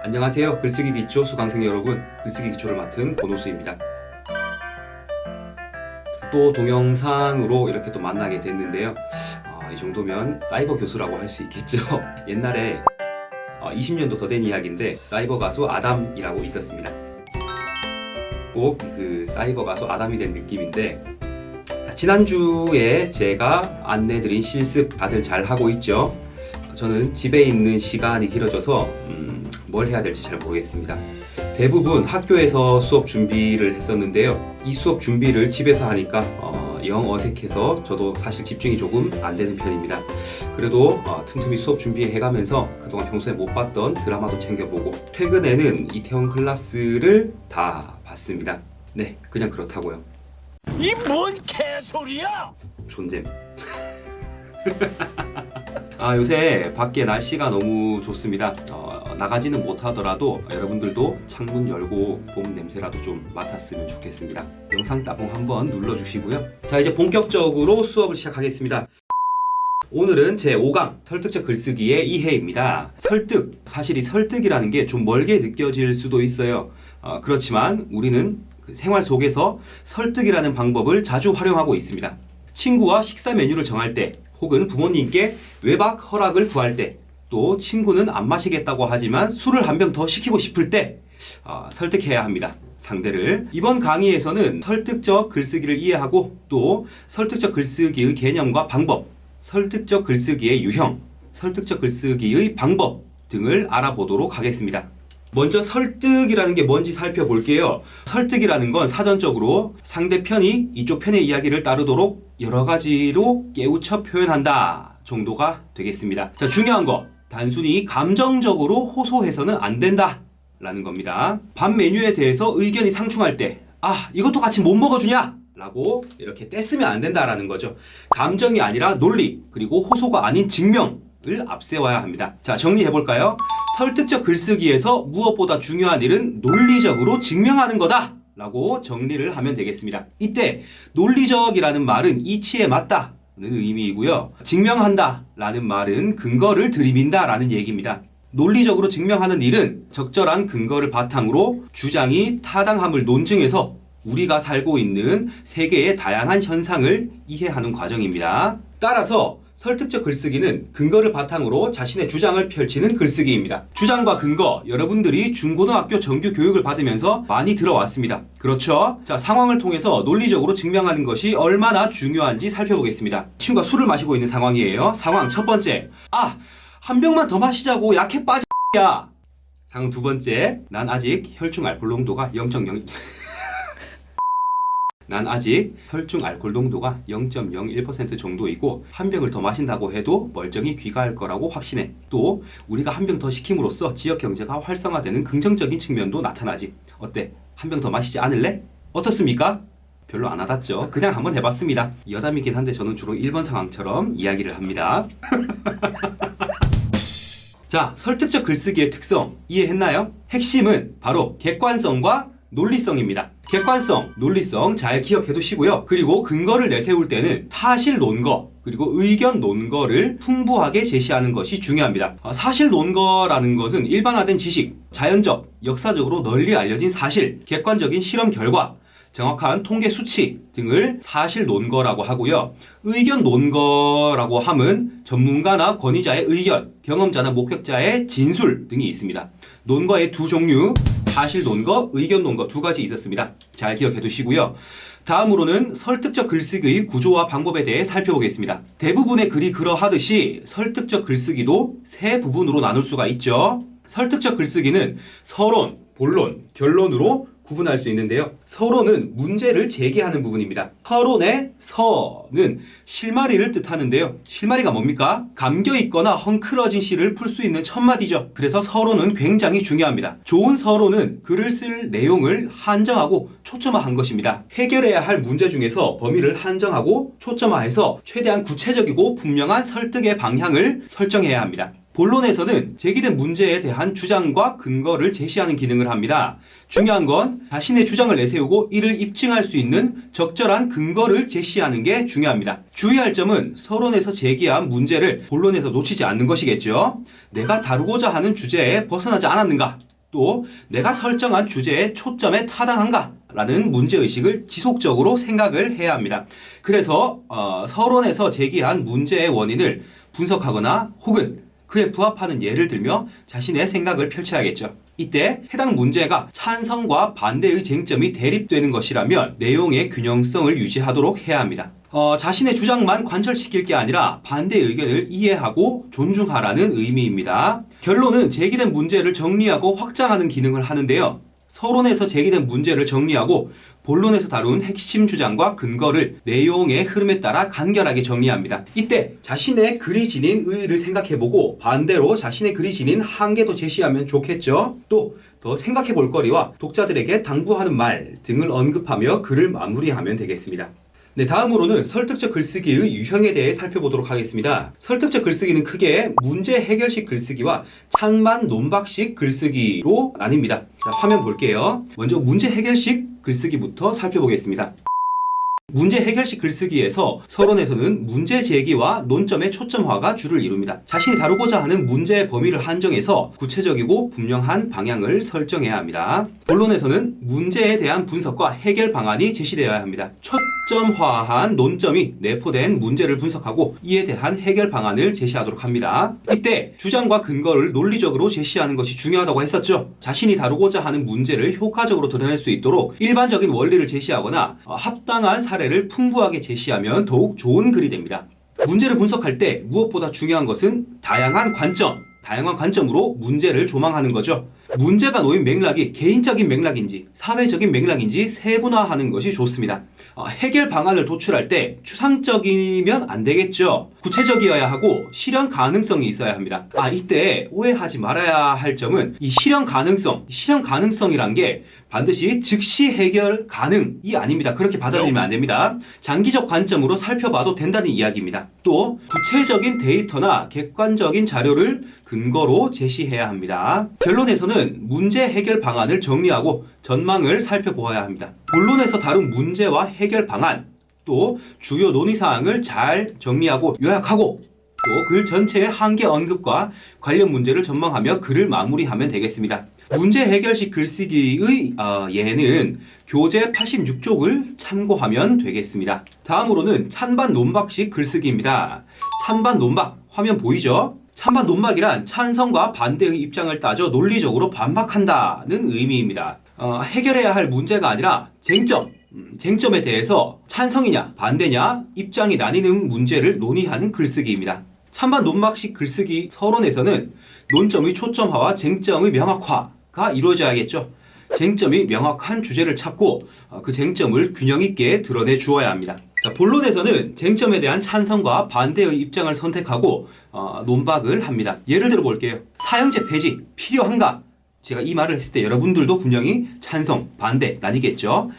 안녕하세요. 글쓰기 기초 수강생 여러분, 글쓰기 기초를 맡은 권호수입니다. 또 동영상으로 이렇게 또 만나게 됐는데요. 이 정도면 사이버 교수라고 할 수 있겠죠. 옛날에 20년도 더 된 이야기인데 사이버 가수 아담이라고 있었습니다. 꼭 그 사이버 가수 아담이 된 느낌인데, 지난주에 제가 안내드린 실습 다들 잘 하고 있죠? 저는 집에 있는 시간이 길어져서 뭘 해야 될지 잘 모르겠습니다. 대부분 학교에서 수업 준비를 했었는데요. 이 수업 준비를 집에서 하니까 영 어색해서 저도 사실 집중이 조금 안 되는 편입니다. 그래도 틈틈이 수업 준비해가면서 그동안 평소에 못 봤던 드라마도 챙겨보고, 최근에는 이태원 클라스를 다 봤습니다. 네, 그냥 그렇다고요. 이 뭔 개소리야! 존잼. 요새 밖에 날씨가 너무 좋습니다. 나가지는 못하더라도 여러분들도 창문 열고 봄 냄새라도 좀 맡았으면 좋겠습니다. 영상 따봉 한번 눌러주시고요. 자, 이제 본격적으로 수업을 시작하겠습니다. 오늘은 제 5강 설득적 글쓰기의 2회입니다. 설득, 사실 이 설득이라는 게 좀 멀게 느껴질 수도 있어요. 그렇지만 우리는 그 생활 속에서 설득이라는 방법을 자주 활용하고 있습니다. 친구와 식사 메뉴를 정할 때, 혹은 부모님께 외박 허락을 구할 때, 또 친구는 안 마시겠다고 하지만 술을 한 병 더 시키고 싶을 때 설득해야 합니다. 상대를. 이번 강의에서는 설득적 글쓰기를 이해하고, 또 설득적 글쓰기의 개념과 방법, 설득적 글쓰기의 유형, 설득적 글쓰기의 방법 등을 알아보도록 하겠습니다. 먼저 설득이라는 게 뭔지 살펴볼게요. 설득이라는 건 사전적으로 상대편이 이쪽 편의 이야기를 따르도록 여러 가지로 깨우쳐 표현한다 정도가 되겠습니다. 자, 중요한 거, 단순히 감정적으로 호소해서는 안 된다 라는 겁니다. 밥 메뉴에 대해서 의견이 상충할 때, 이것도 같이 못 먹어주냐? 라고 이렇게 떼쓰면 안 된다라는 거죠. 감정이 아니라 논리, 그리고 호소가 아닌 증명을 앞세워야 합니다. 자, 정리해볼까요? 설득적 글쓰기에서 무엇보다 중요한 일은 논리적으로 증명하는 거다 라고 정리를 하면 되겠습니다. 이때 논리적이라는 말은 이치에 맞다 는 의미이고요. 증명한다 라는 말은 근거를 들이민다 라는 얘기입니다. 논리적으로 증명하는 일은 적절한 근거를 바탕으로 주장이 타당함을 논증해서 우리가 살고 있는 세계의 다양한 현상을 이해하는 과정입니다. 따라서 설득적 글쓰기는 근거를 바탕으로 자신의 주장을 펼치는 글쓰기입니다. 주장과 근거, 여러분들이 중고등학교 정규 교육을 받으면서 많이 들어왔습니다. 그렇죠? 자, 상황을 통해서 논리적으로 증명하는 것이 얼마나 중요한지 살펴보겠습니다. 친구가 술을 마시고 있는 상황이에요. 상황 첫 번째, 한 병만 더 마시자고 약해 빠져 야. 상황 두 번째, 난 아직 혈중 알코올 농도가 0.0 난 아직 혈중 알코올 농도가 0.01% 정도이고 한 병을 더 마신다고 해도 멀쩡히 귀가할 거라고 확신해. 또 우리가 한 병 더 시킴으로써 지역 경제가 활성화되는 긍정적인 측면도 나타나지. 어때? 한 병 더 마시지 않을래? 어떻습니까? 별로 안 와닿죠? 그냥 한번 해봤습니다. 여담이긴 한데 저는 주로 1번 상황처럼 이야기를 합니다. 자, 설득적 글쓰기의 특성 이해했나요? 핵심은 바로 객관성과 논리성입니다. 객관성, 논리성 잘 기억해 두시고요. 그리고 근거를 내세울 때는 사실 논거, 그리고 의견 논거를 풍부하게 제시하는 것이 중요합니다. 사실 논거라는 것은 일반화된 지식, 자연적, 역사적으로 널리 알려진 사실, 객관적인 실험 결과, 정확한 통계 수치 등을 사실 논거라고 하고요. 의견 논거라고 함은 전문가나 권위자의 의견, 경험자나 목격자의 진술 등이 있습니다. 논거의 두 종류, 사실 논거, 의견 논거 두 가지 있었습니다. 잘 기억해 두시고요. 다음으로는 설득적 글쓰기의 구조와 방법에 대해 살펴보겠습니다. 대부분의 글이 그러하듯이 설득적 글쓰기도 세 부분으로 나눌 수가 있죠. 설득적 글쓰기는 서론, 본론, 결론으로 구분할 수 있는데요. 서론은 문제를 제기하는 부분입니다. 서론의 서는 실마리를 뜻하는데요. 실마리가 뭡니까? 감겨있거나 헝클어진 시를 풀 수 있는 첫마디죠. 그래서 서론은 굉장히 중요합니다. 좋은 서론은 글을 쓸 내용을 한정하고 초점화한 것입니다. 해결해야 할 문제 중에서 범위를 한정하고 초점화해서 최대한 구체적이고 분명한 설득의 방향을 설정해야 합니다. 본론에서는 제기된 문제에 대한 주장과 근거를 제시하는 기능을 합니다. 중요한 건 자신의 주장을 내세우고 이를 입증할 수 있는 적절한 근거를 제시하는 게 중요합니다. 주의할 점은 서론에서 제기한 문제를 본론에서 놓치지 않는 것이겠죠. 내가 다루고자 하는 주제에 벗어나지 않았는가? 또 내가 설정한 주제의 초점에 타당한가? 라는 문제의식을 지속적으로 생각을 해야 합니다. 그래서 서론에서 제기한 문제의 원인을 분석하거나 혹은 그에 부합하는 예를 들며 자신의 생각을 펼쳐야겠죠. 이때 해당 문제가 찬성과 반대의 쟁점이 대립되는 것이라면 내용의 균형성을 유지하도록 해야 합니다. 자신의 주장만 관철시킬 게 아니라 반대의 의견을 이해하고 존중하라는 의미입니다. 결론은 제기된 문제를 정리하고 확장하는 기능을 하는데요. 서론에서 제기된 문제를 정리하고 본론에서 다룬 핵심 주장과 근거를 내용의 흐름에 따라 간결하게 정리합니다. 이때 자신의 글이 지닌 의의를 생각해보고 반대로 자신의 글이 지닌 한계도 제시하면 좋겠죠. 또 더 생각해볼 거리와 독자들에게 당부하는 말 등을 언급하며 글을 마무리하면 되겠습니다. 네, 다음으로는 설득적 글쓰기의 유형에 대해 살펴보도록 하겠습니다. 설득적 글쓰기는 크게 문제 해결식 글쓰기와 찬반 논박식 글쓰기로 나뉩니다. 자, 화면 볼게요. 먼저 문제 해결식 글쓰기부터 살펴보겠습니다. 문제 해결식 글쓰기에서 서론에서는 문제 제기와 논점의 초점화가 주를 이룹니다. 자신이 다루고자 하는 문제의 범위를 한정해서 구체적이고 분명한 방향을 설정해야 합니다. 본론에서는 문제에 대한 분석과 해결 방안이 제시되어야 합니다. 초점화한 논점이 내포된 문제를 분석하고 이에 대한 해결 방안을 제시하도록 합니다. 이때 주장과 근거를 논리적으로 제시하는 것이 중요하다고 했었죠. 자신이 다루고자 하는 문제를 효과적으로 드러낼 수 있도록 일반적인 원리를 제시하거나 합당한 사례를 풍부하게 제시하면 더욱 좋은 글이 됩니다. 문제를 분석할 때 무엇보다 중요한 것은 다양한 관점으로 문제를 조망하는 거죠. 문제가 놓인 맥락이 개인적인 맥락인지 사회적인 맥락인지 세분화하는 것이 좋습니다. 해결 방안을 도출할 때 추상적이면 안 되겠죠. 구체적이어야 하고 실현 가능성이 있어야 합니다. 이때 오해하지 말아야 할 점은 이 실현 가능성이란 게 반드시 즉시 해결 가능이 아닙니다. 그렇게 받아들이면 안 됩니다. 장기적 관점으로 살펴봐도 된다는 이야기입니다. 또 구체적인 데이터나 객관적인 자료를 근거로 제시해야 합니다. 결론에서는 문제 해결 방안을 정리하고 전망을 살펴보아야 합니다. 본론에서 다룬 문제와 해결 방안, 또 주요 논의사항을 잘 정리하고 요약하고 또 글 전체의 한계 언급과 관련 문제를 전망하며 글을 마무리하면 되겠습니다. 문제 해결식 글쓰기의 예는 교재 86쪽을 참고하면 되겠습니다. 다음으로는 찬반 논박식 글쓰기입니다. 찬반 논박, 화면 보이죠? 찬반 논박이란 찬성과 반대의 입장을 따져 논리적으로 반박한다는 의미입니다. 해결해야 할 문제가 아니라 쟁점에 대해서 찬성이냐 반대냐 입장이 나뉘는 문제를 논의하는 글쓰기입니다. 찬반 논박식 글쓰기 서론에서는 논점의 초점화와 쟁점의 명확화가 이루어져야겠죠. 쟁점이 명확한 주제를 찾고 그 쟁점을 균형 있게 드러내 주어야 합니다. 자, 본론에서는 쟁점에 대한 찬성과 반대의 입장을 선택하고 논박을 합니다. 예를 들어 볼게요. 사형제 폐지 필요한가? 제가 이 말을 했을 때 여러분들도 분명히 찬성, 반대 나뉘겠죠.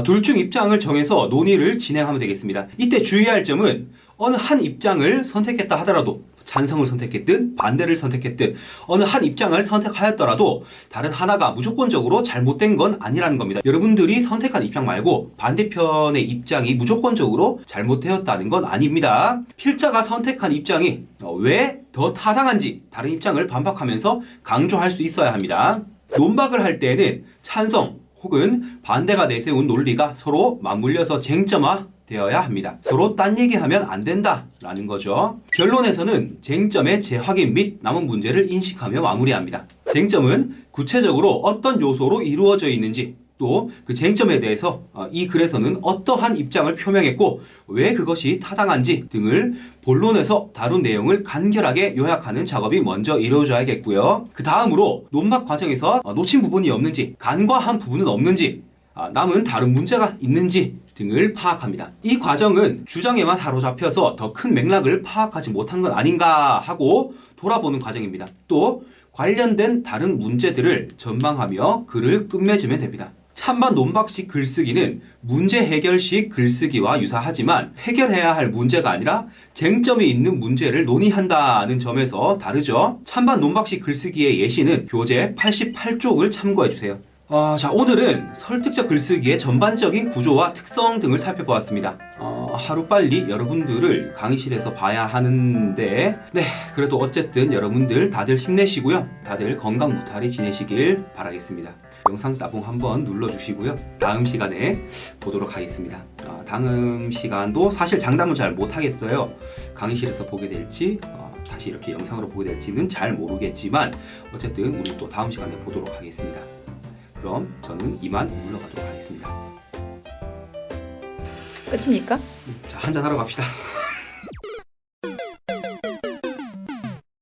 둘 중 입장을 정해서 논의를 진행하면 되겠습니다. 이때 주의할 점은 어느 한 입장을 선택했다 하더라도 찬성을 선택했든 반대를 선택했든 어느 한 입장을 선택하였더라도 다른 하나가 무조건적으로 잘못된 건 아니라는 겁니다. 여러분들이 선택한 입장 말고 반대편의 입장이 무조건적으로 잘못되었다는 건 아닙니다. 필자가 선택한 입장이 왜 더 타당한지 다른 입장을 반박하면서 강조할 수 있어야 합니다. 논박을 할 때에는 찬성 혹은 반대가 내세운 논리가 서로 맞물려서 쟁점화 되어야 합니다. 서로 딴 얘기하면 안 된다라는 거죠. 결론에서는 쟁점의 재확인 및 남은 문제를 인식하며 마무리합니다. 쟁점은 구체적으로 어떤 요소로 이루어져 있는지 또 그 쟁점에 대해서 이 글에서는 어떠한 입장을 표명했고 왜 그것이 타당한지 등을 본론에서 다룬 내용을 간결하게 요약하는 작업이 먼저 이루어져야겠고요. 그 다음으로 논박 과정에서 놓친 부분이 없는지 간과한 부분은 없는지 남은 다른 문제가 있는지 등을 파악합니다. 이 과정은 주장에만 사로잡혀서 더 큰 맥락을 파악하지 못한 건 아닌가 하고 돌아보는 과정입니다. 또 관련된 다른 문제들을 전망하며 글을 끝맺으면 됩니다. 찬반 논박식 글쓰기는 문제 해결식 글쓰기와 유사하지만 해결해야 할 문제가 아니라 쟁점이 있는 문제를 논의한다는 점에서 다르죠. 찬반 논박식 글쓰기의 예시는 교재 88쪽을 참고해 주세요. 자, 오늘은 설득적 글쓰기의 전반적인 구조와 특성 등을 살펴보았습니다. 하루빨리 여러분들을 강의실에서 봐야 하는데, 네, 그래도 어쨌든 여러분들 다들 힘내시고요. 다들 건강 무탈히 지내시길 바라겠습니다. 영상 따봉 한번 눌러주시고요. 다음 시간에 보도록 하겠습니다. 다음 시간도 사실 장담은 잘 못하겠어요. 강의실에서 보게 될지, 다시 이렇게 영상으로 보게 될지는 잘 모르겠지만, 어쨌든 우리 또 다음 시간에 보도록 하겠습니다. 그럼 저는 이만 물러가도록 하겠습니다. 끝입니까? 자, 한잔하러 갑시다.